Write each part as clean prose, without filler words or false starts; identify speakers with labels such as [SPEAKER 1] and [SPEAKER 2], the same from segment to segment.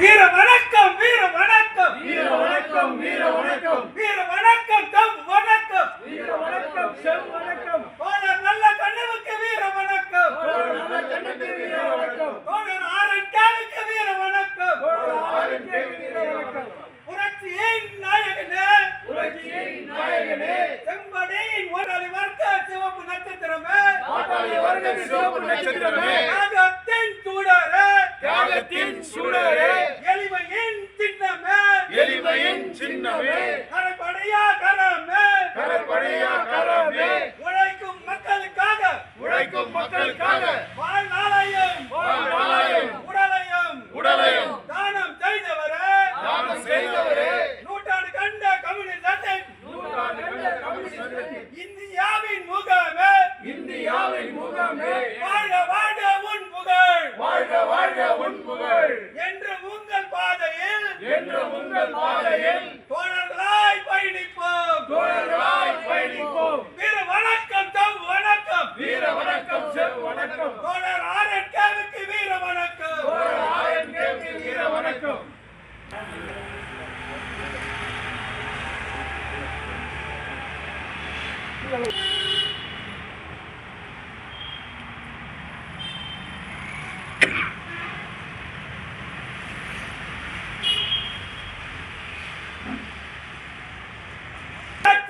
[SPEAKER 1] வீர வணக்கம் வீர வணக்கம்
[SPEAKER 2] வீர வணக்கம் வீர வணக்கம்
[SPEAKER 1] வீர வணக்கம் தம் வணக்கம்
[SPEAKER 2] வீர வணக்கம் செவ் வணக்கம்
[SPEAKER 1] தோழர் நல்ல கண்ணுவுக்கு வீர வணக்கம்
[SPEAKER 2] நல்ல கண்ணுக்கு வீர வணக்கம்
[SPEAKER 1] தோழர் ஆரஞ்சாவுக்கு வீர வணக்கம்
[SPEAKER 2] ஆரஞ்சே வீர வணக்கம்
[SPEAKER 1] புரட்சியின் நாயகனே
[SPEAKER 2] புரட்சியின் நாயகனே
[SPEAKER 1] செம்படையின் ஓடாளி வர்க்க சிவப்பு நட்சத்திரமே
[SPEAKER 2] பாட்டாளி வர்க்க சிவப்பு நட்சத்திரமே
[SPEAKER 1] தியாகத்தின் சூடரே
[SPEAKER 2] தியாகத்தின் சூடரே
[SPEAKER 1] எளிமையின் சின்னமே
[SPEAKER 2] எளிமையின் சின்னமே
[SPEAKER 1] கரைப்படையா கரமே
[SPEAKER 2] கரப்படையா கரமே
[SPEAKER 1] உழைக்கும் மக்களுக்காக
[SPEAKER 2] உழைக்கும் மக்களுக்காக
[SPEAKER 1] வாழ்நாளையும்
[SPEAKER 2] வாழ்நாளையும்
[SPEAKER 1] உடலையும்
[SPEAKER 2] உடலையும்
[SPEAKER 1] தானம் செய்தவரே
[SPEAKER 2] தானம் செய்தவரே
[SPEAKER 1] நூற்றாண்டு கண்ட கம்யூனிஸ்ட்
[SPEAKER 2] நூற்றாண்டு கண்ட கம்யூனிஸ்ட்
[SPEAKER 1] இந்தியாவின் முகமே
[SPEAKER 2] இந்தியாவின் முகமே
[SPEAKER 1] வாழ்க வாழ்க உன் புகழ்
[SPEAKER 2] வாழ்க வாழ்க உன் புகழ்
[SPEAKER 1] என்று உங்கள் பாதையில்
[SPEAKER 2] என்று உங்கள் பாதையில்
[SPEAKER 1] தோழர்களாய் பயணிப்போம்
[SPEAKER 2] தோழர்களாய் பயணிப்போம்
[SPEAKER 1] வீர வணக்கம் தம் வணக்கம்
[SPEAKER 2] வீர வணக்கம் செவ் வணக்கம்
[SPEAKER 1] தோழர் ஆரஞ்சாவுக்கு வீர வணக்கம்
[SPEAKER 2] தோழர் ஆரஞ்சேவுக்கு வீர வணக்கம்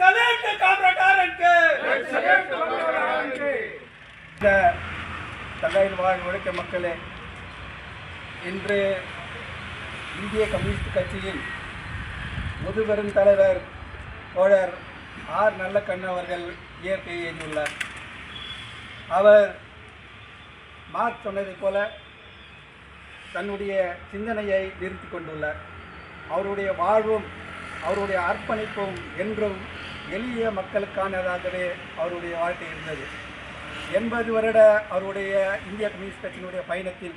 [SPEAKER 1] கலேட்டு காம்ரேடாரனுக்கு
[SPEAKER 3] இந்த தகையில் வாழ் உழைக்க மக்களே, இன்று இந்திய கம்யூனிஸ்ட் கட்சியின் முதுபெரும் தலைவர் தோழர் ஆர் நல்லக்கண்ணு அவர்கள் இயற்கை எழுதியுள்ளார். அவர் மார்க்ஸ் சொன்னதைப் போல தன்னுடைய சிந்தனையை நிறுத்தி கொண்டுள்ளார். அவருடைய வாழ்வும் அவருடைய அர்ப்பணிப்பும் என்றும் எளிய மக்களுக்கானதாகவே அவருடைய வாழ்க்கை இருந்தது. 80 வருட அவருடைய இந்திய கம்யூனிஸ்ட் கட்சியினுடைய பயணத்தில்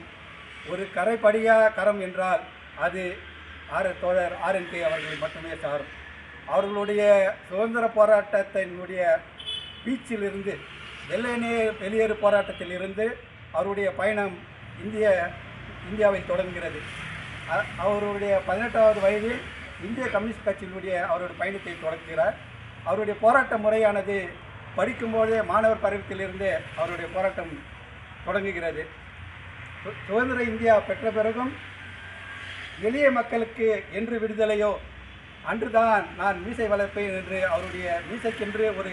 [SPEAKER 3] ஒரு கரைப்படியா கரம் என்றால் அது தோழர் ஆர்என்கே அவர்கள் மட்டுமே சாரும். அவர்களுடைய சுதந்திர போராட்டத்தினுடைய பீச்சிலிருந்து வெளியேறு போராட்டத்தில் இருந்து அவருடைய பயணம் இந்தியாவில் தொடங்குகிறது. அவருடைய 18வது வயதில் இந்திய கம்யூனிஸ்ட் கட்சியினுடைய அவருடைய பயணத்தை தொடங்குகிறார். அவருடைய போராட்ட முறையானது படிக்கும்போதே மாணவர் பருவத்திலிருந்து அவருடைய போராட்டம் தொடங்குகிறது. சுதந்திர இந்தியா பெற்ற பிறகும் எளிய மக்களுக்கு என்று விடுதலையோ அன்றுதான் நான் மீசை வளர்ப்பேன் என்று அவருடைய மீசைக்கென்று ஒரு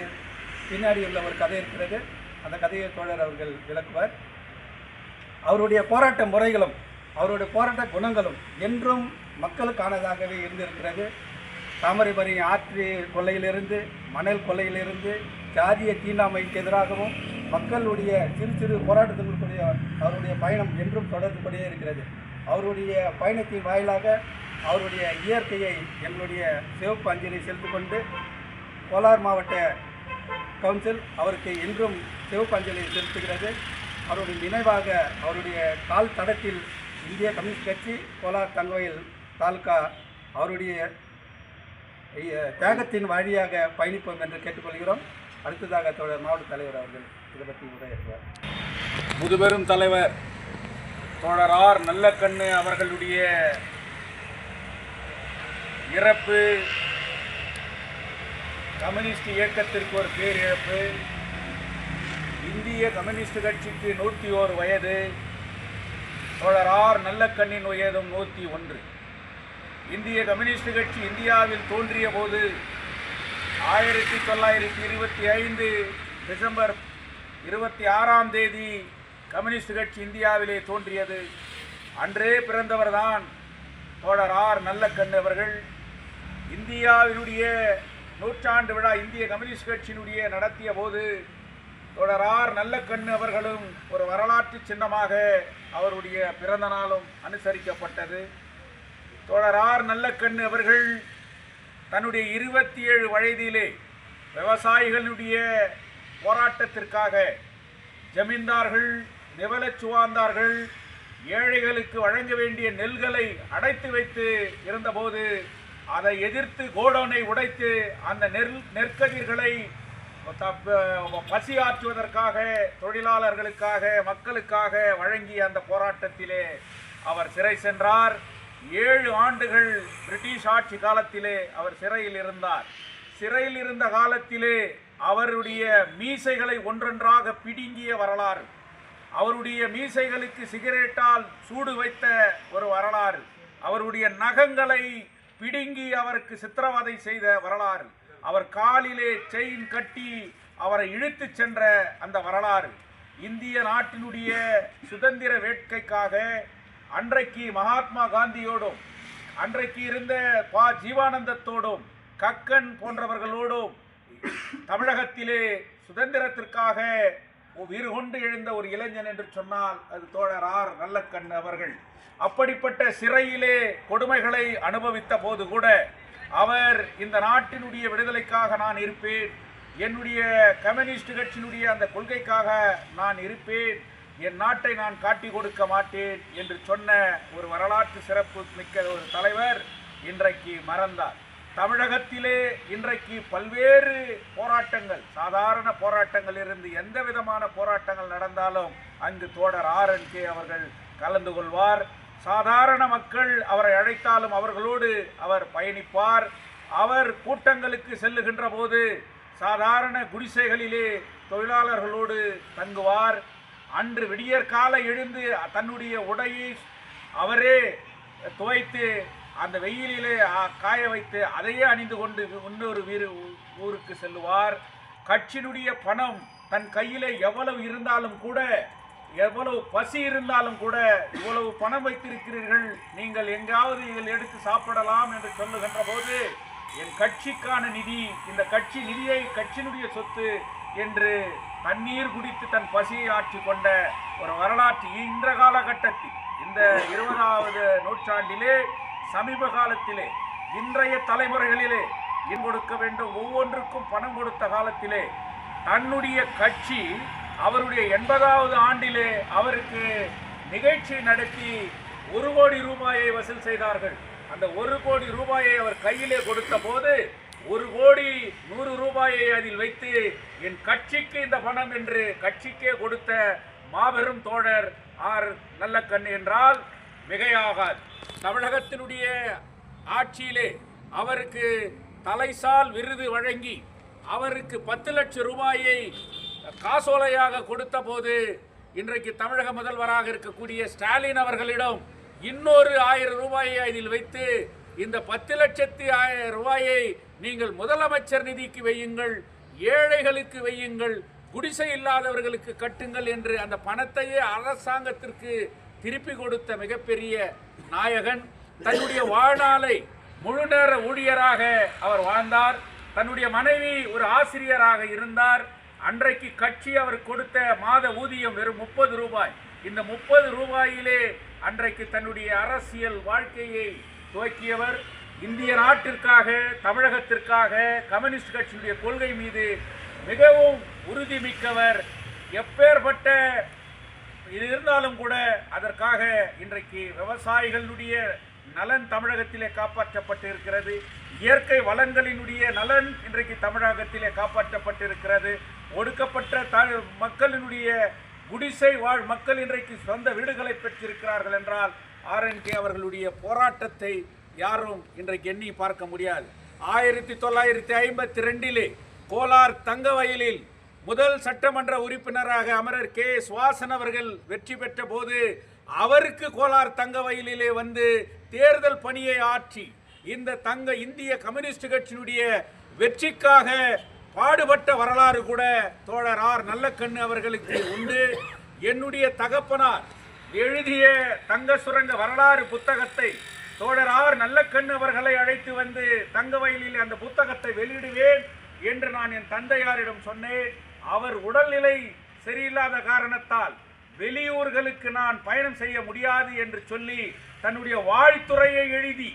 [SPEAKER 3] பின்னாடி உள்ள ஒரு கதை இருக்கிறது. அந்த கதையை தோழர் அவர்கள் விளக்குவார். அவருடைய போராட்ட முறைகளும் அவருடைய போராட்ட குணங்களும் என்றும் மக்களுக்கானதாகவே இருந்திருக்கிறது. தாமிரபரணி ஆற்று கொள்ளையிலிருந்து மணல் கொள்ளையிலிருந்து ஜாதிய தீண்டாமைக்கு எதிராகவும் மக்களுடைய சிறு சிறு போராட்டத்திற்குரிய அவருடைய பயணம் என்றும் தொடர்புபடியே இருக்கிறது. அவருடைய பயணத்தின் வாயிலாக அவருடைய இயற்கையை எங்களுடைய சிவப்பு அஞ்சலி செலுத்திக் கொண்டு கோலார் மாவட்ட கவுன்சில் அவருக்கு இன்றும் சிவப்பு அஞ்சலி செலுத்துகிறது. அவருடைய நினைவாக அவருடைய கால் தடத்தில் இந்திய கம்யூனிஸ்ட் கட்சி கோலார் தங்கவயல் தாலுகா அவருடைய தியாகத்தின் வழியாக பயணிப்போம் என்று கேட்டுக்கொள்கிறோம். அடுத்ததாக தோழர் மாவட்ட தலைவர் அவர்கள் இதை பற்றி உரையாற்றுவார்.
[SPEAKER 4] முதுபெரும் தலைவர் தோழர் ஆர் நல்லக்கண்ணு அவர்களுடைய இறப்பு கம்யூனிஸ்ட் இயக்கத்திற்கு ஒரு பேரிழப்பு. இந்திய கம்யூனிஸ்ட் கட்சிக்கு 101 வயது. தோழர் ஆர் நல்லக்கண்ணின் வயதும் 101. இந்திய கம்யூனிஸ்ட் கட்சி இந்தியாவில் தோன்றிய போது 1925 டிசம்பர் 26ஆம் தேதி கம்யூனிஸ்ட் கட்சி இந்தியாவிலே தோன்றியது. அன்றே பிறந்தவர்தான் தோழர் ஆர் நல்லக்கண்ணு அவர்கள். இந்தியாவினுடைய 100ஆண்டு விழா இந்திய கம்யூனிஸ்ட் கட்சியினுடைய நடத்திய போது தோழர் ஆர் நல்லக்கண்ணு அவர்களும் ஒரு வரலாற்று சின்னமாக அவருடைய பிறந்த நாளும் அனுசரிக்கப்பட்டது. தோழர் ஆர் நல்லக்கண்ணு அவர்கள் தன்னுடைய 27 வயதிலே விவசாயிகளுடைய போராட்டத்திற்காக ஜமீன்தார்கள் நிவலச்சுவாந்தார்கள் ஏழைகளுக்கு வழங்க வேண்டிய நெல்களை அடைத்து வைத்து இருந்தபோது அதை எதிர்த்து கோடோனை உடைத்து அந்த நெற்கதிர்களை பசியாற்றுவதற்காக தொழிலாளர்களுக்காக மக்களுக்காக வழங்கிய அந்த போராட்டத்திலே அவர் சிறை சென்றார். 7 ஆண்டுகள் பிரிட்டிஷ் ஆட்சி காலத்திலே அவர் சிறையில் இருந்தார். சிறையில் இருந்த காலத்திலே அவருடைய மீசைகளை ஒன்றொன்றாக பிடுங்கிய வரலாறு, அவருடைய மீசைகளுக்கு சிகரெட்டால் சூடு வைத்த ஒரு வரலாறு, அவருடைய நகங்களை பிடுங்கி அவருக்கு சித்திரவதை செய்த வரலாறு, அவர் காலிலே செயின் கட்டி அவரை இழுத்து சென்ற அந்த வரலாறு, இந்திய நாட்டினுடைய சுதந்திர வேட்கைக்காக அன்றைக்கு மகாத்மா காந்தியோடும் அன்றைக்கு இருந்த ஜீவானந்தத்தோடும் கக்கன் போன்றவர்களோடும் தமிழகத்திலே சுதந்திரத்திற்காக வீறு கொண்டு எழுந்த ஒரு இளைஞன் என்று சொன்னால் அது தோழர் ஆர் நல்லக்கண்ணு அவர்கள். அப்படிப்பட்ட சிறையிலே கொடுமைகளை அனுபவித்த போது கூட அவர் இந்த நாட்டினுடைய விடுதலைக்காக நான் இருப்பேன், என்னுடைய கம்யூனிஸ்ட் கட்சியினுடைய அந்த கொள்கைக்காக நான் இருப்பேன், என் நாட்டை நான் காட்டி கொடுக்க மாட்டேன் என்று சொன்ன ஒரு வரலாற்று சிறப்பு மிக்க ஒரு தலைவர் இன்றைக்கு மறந்தார். தமிழகத்திலே இன்றைக்கு பல்வேறு போராட்டங்கள், சாதாரண போராட்டங்கள் இருந்து எந்த விதமான போராட்டங்கள் நடந்தாலும் அங்கு தோழர் RNK அவர்கள் கலந்து கொள்வார். சாதாரண மக்கள் அவரை அழைத்தாலும் அவர்களோடு அவர் பயணிப்பார். அவர் கூட்டங்களுக்கு செல்லுகின்ற போது சாதாரண குடிசைகளிலே தொழிலாளர்களோடு தங்குவார். அன்று விடியற்கால எழுந்து தன்னுடைய உடையை அவரே துவைத்து அந்த வெயிலிலே காய வைத்து அதையே அணிந்து கொண்டு இன்னொரு ஊருக்கு செல்லுவார். கட்சியினுடைய பணம் தன் கையிலே எவ்வளவு இருந்தாலும் கூட, எவ்வளவு பசி இருந்தாலும் கூட, இவ்வளவு பணம் வைத்திருக்கிறீர்கள், நீங்கள் எங்காவது இதில் எடுத்து சாப்பிடலாம் என்று சொல்லுகின்ற போது என் கட்சிக்கான நிதி, இந்த கட்சி நிதியை கட்சியினுடைய சொத்து என்று தண்ணீர் குடித்து தன் பசியை ஆற்றி கொண்ட ஒரு வரலாற்று இன்ற காலகட்டத்தில், இந்த 20வது நூற்றாண்டிலே சமீப காலத்திலே இன்றைய தலைமுறைகளிலே கொடுக்க வேண்டும், ஒவ்வொன்றுக்கும் பணம் கொடுத்த காலத்திலே தன்னுடைய கட்சி அவருடைய 80வது ஆண்டிலே அவருக்கு நிகழ்ச்சி நடத்தி 1 கோடி ரூபாயை வசூல் செய்தார்கள். அந்த 1 கோடி ரூபாயை அவர் கையிலே கொடுத்த போது 1 கோடி 100 ரூபாயை அதில் வைத்து என் கட்சிக்கு இந்த பணம் என்று கட்சிக்கே கொடுத்த மாபெரும் தோழர் ஆர் நல்லக்கண்ணு என்றால் மிகையாகாது. தமிழகத்தினுடைய ஆட்சியிலே அவருக்கு தலைசால் விருது வழங்கி அவருக்கு 10 லட்சம் ரூபாயை காசோலையாக கொடுத்த போது இன்றைக்கு தமிழக முதல்வராக இருக்கக்கூடிய ஸ்டாலின் அவர்களிடம் இன்னொரு 1000 ரூபாயை அதில் வைத்து இந்த 10 லட்சத்து 1000 ரூபாயை நீங்கள் முதலமைச்சர் நிதிக்கு வையுங்கள், ஏழைகளுக்கு வையுங்கள், குடிசை இல்லாதவர்களுக்கு கட்டுங்கள் என்று அந்த பணத்தையே அரசாங்கத்திற்கு திருப்பி கொடுத்த மிகப்பெரிய நாயகன். தன்னுடைய வாழ்நாளை முழு நேர ஊழியராக அவர் வாழ்ந்தார். தன்னுடைய மனைவி ஒரு ஆசிரியராக இருந்தார். அன்றைக்கு கட்சி அவர் கொடுத்த மாத ஊதியம் வெறும் 30 ரூபாய். இந்த 30 ரூபாயிலே அன்றைக்கு தன்னுடைய அரசியல் வாழ்க்கையை துவக்கியவர். இந்திய நாட்டிற்காக, தமிழகத்திற்காக கம்யூனிஸ்ட் கட்சியுடைய கொள்கை மீது மிகவும் உறுதி மிக்கவர். எப்பேற்பட்ட இது இருந்தாலும் கூட அதற்காக இன்றைக்கு விவசாயிகளுடைய நலன் தமிழகத்திலே காப்பாற்றப்பட்டு இருக்கிறது. இயற்கை வளங்களினுடைய நலன் இன்றைக்கு தமிழகத்திலே காப்பாற்றப்பட்டு இருக்கிறது. ஒடுக்கப்பட்ட மக்களினுடைய குடிசை வாழ் மக்கள் இன்றைக்கு சொந்த வீடுகளை பெற்றிருக்கிறார்கள் என்றால் RNK அவர்களுடைய போராட்டத்தை யாரும் இன்றைக்கு எண்ணி பார்க்க முடியாது. 1952 கோலார் தங்கவயலில் முதல் சட்டமன்ற உறுப்பினராக அமரர் KS வாசன் அவர்கள் வெற்றி பெற்ற போது அவருக்கு கோலார் தங்கவயலிலே வந்து தேர்தல் பணியை ஆற்றி இந்த இந்திய கம்யூனிஸ்ட் கட்சியினுடைய வெற்றிக்காக பாடுபட்ட வரலாறு கூட தோழர் ஆர் நல்லக்கண்ணு அவர்களுக்கு உண்டு. என்னுடைய தகப்பனார் எழுதிய தங்க சுரங்க வரலாறு புத்தகத்தை தோழர் ஆர் நல்லக்கண்ணு அவர்களை அழைத்து வந்து தங்கவயலில் அந்த புத்தகத்தை வெளியிடுவேன் என்று நான் என் தந்தையாரிடம் சொன்னேன். அவர் உடல்நிலை சரியில்லாத காரணத்தால் வெளியூர்களுக்கு நான் பயணம் செய்ய முடியாது என்று சொல்லி தன்னுடைய வாழ்த்துறையை எழுதி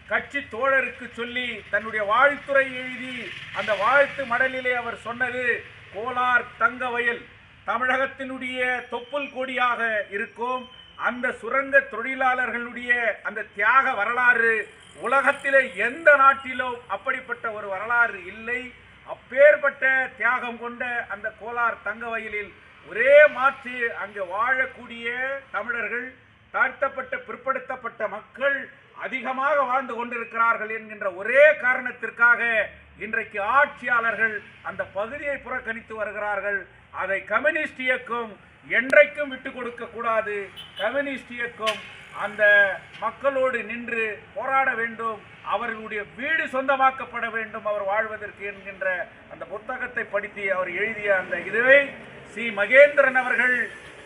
[SPEAKER 4] கட்சி தோழருக்கு சொல்லி தன்னுடைய வாழ்த்துறை எழுதி அந்த வாழ்த்து மடலிலே அவர் சொன்னது, கோலார் தங்கவயல் தமிழகத்தினுடைய தொப்புள் கொடியாக இருக்கும். அந்த சுரங்க தொழிலாளர்களுடைய அந்த தியாக வரலாறு உலகத்திலே எந்த நாட்டிலும் அப்படிப்பட்ட ஒரு வரலாறு இல்லை. அப்பேற்பட்ட தியாகம் கொண்ட அந்த கோலார் தங்கவயலில் ஒரே மாற்று அங்கே வாழக்கூடிய தமிழர்கள் தாழ்த்தப்பட்ட பிற்படுத்தப்பட்ட மக்கள் அதிகமாக வாழ்ந்து கொண்டிருக்கிறார்கள் என்கின்ற ஒரே காரணத்திற்காக இன்றைக்கு ஆட்சியாளர்கள் அந்த பகுதியை புறக்கணித்து வருகிறார்கள். அதை கம்யூனிஸ்ட் இயக்கம் என்றைக்கும் விட்டு கொடுக்க கூடாது. கம்யூனிஸ்ட் இயக்கம் அந்த மக்களோடு நின்று போராட வேண்டும். அவர்களுடைய வீடு சொந்தமாக்கப்பட வேண்டும் அவர் வாழ்வதற்கு என்கின்ற அந்த புத்தகத்தை படித்து அவர் எழுதிய அந்த இதுவை சி மகேந்திரன் அவர்கள்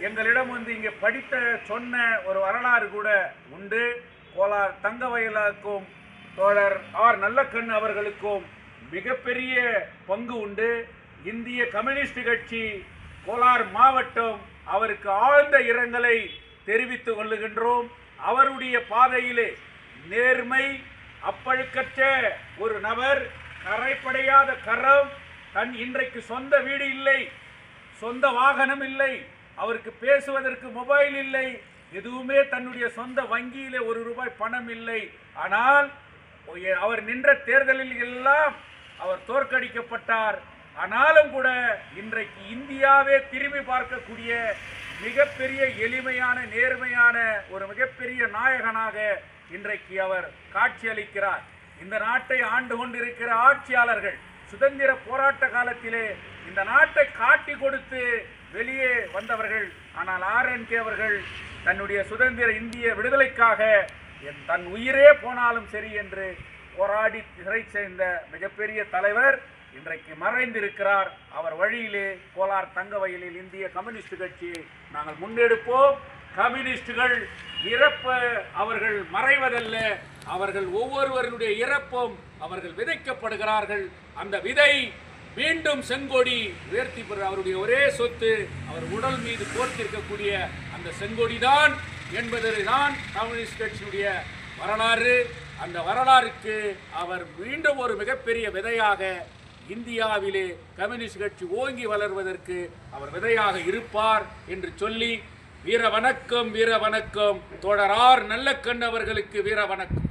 [SPEAKER 4] எங்களிடம் வந்து இங்கே படித்த சொன்ன ஒரு வரலாறு கூட உண்டு. கோலார் தங்கவயலுக்கும் தோழர் ஆர் நல்லக்கண்ணு அவர்களுக்கும் மிகப்பெரிய பங்கு உண்டு. இந்திய கம்யூனிஸ்ட் கட்சி கோலார் மாவட்டம் அவருக்கு ஆழ்ந்த இரங்கலை தெரிவித்துக் கொள்ளுகின்றோம். அவருடைய பாதையிலே நேர்மை, அப்பழுக்கற்ற ஒரு நபர், கரைப்படையாத கரம், தன் இன்றைக்கு சொந்த வீடு இல்லை, சொந்த வாகனம் இல்லை, அவருக்கு பேசுவதற்கு மொபைல் இல்லை, எதுவுமே தன்னுடைய சொந்த வங்கியிலே ₹1 பணம் இல்லை. ஆனால் அவர் நின்ற தேர்தலில் எல்லாம் அவர் தோற்கடிக்கப்பட்டார். ஆனாலும் கூட இன்றைக்கு இந்தியாவே திரும்பி பார்க்கக்கூடிய மிகப்பெரிய எளிமையான நேர்மையான ஒரு மிகப்பெரிய நாயகனாக இன்றைக்கு அவர் காட்சியளிக்கிறார். இந்த நாட்டை ஆண்டு கொண்டிருக்கிற ஆட்சியாளர்கள் சுதந்திர போராட்ட காலத்திலே இந்த நாட்டை காட்டி கொடுத்து வெளியே வந்தவர்கள். ஆனால் RNK அவர்கள் தன்னுடைய சுதந்திர இந்திய விடுதலைக்காக தன் உயிரே போனாலும் சரி என்று போராடி சிறை சேர்ந்த மிகப்பெரிய தலைவர் இன்றைக்கு மறைந்திருக்கிறார். அவர் வழியிலே கோலார் தங்கவயலில் இந்திய கம்யூனிஸ்ட் கட்சியை நாங்கள் முன்னெடுப்போம். கம்யூனிஸ்டுகள் இறப்ப அவர்கள் மறைவதல்ல, அவர்கள் ஒவ்வொருவருடைய இறப்பும் அவர்கள் விதைக்கப்படுகிறார்கள். அந்த விதை மீண்டும் செங்கொடி உயர்த்தி பெற அவருடைய ஒரே சொத்து அவர் உடல் மீது போர்த்திருக்கக்கூடிய அந்த செங்கொடி தான் என்பதுதான் கம்யூனிஸ்ட் கட்சியுடைய வரலாறு. அந்த வரலாறுக்கு அவர் மீண்டும் ஒரு மிகப்பெரிய விதையாக இந்தியாவிலே கம்யூனிஸ்ட் கட்சி ஓங்கி வளர்வதற்கு அவர் விதையாக இருப்பார் என்று சொல்லி வீர வணக்கம், வீர வணக்கம். தோழர் ஆர் நல்லக்கண்ணு அவர்களுக்கு வீர வணக்கம்.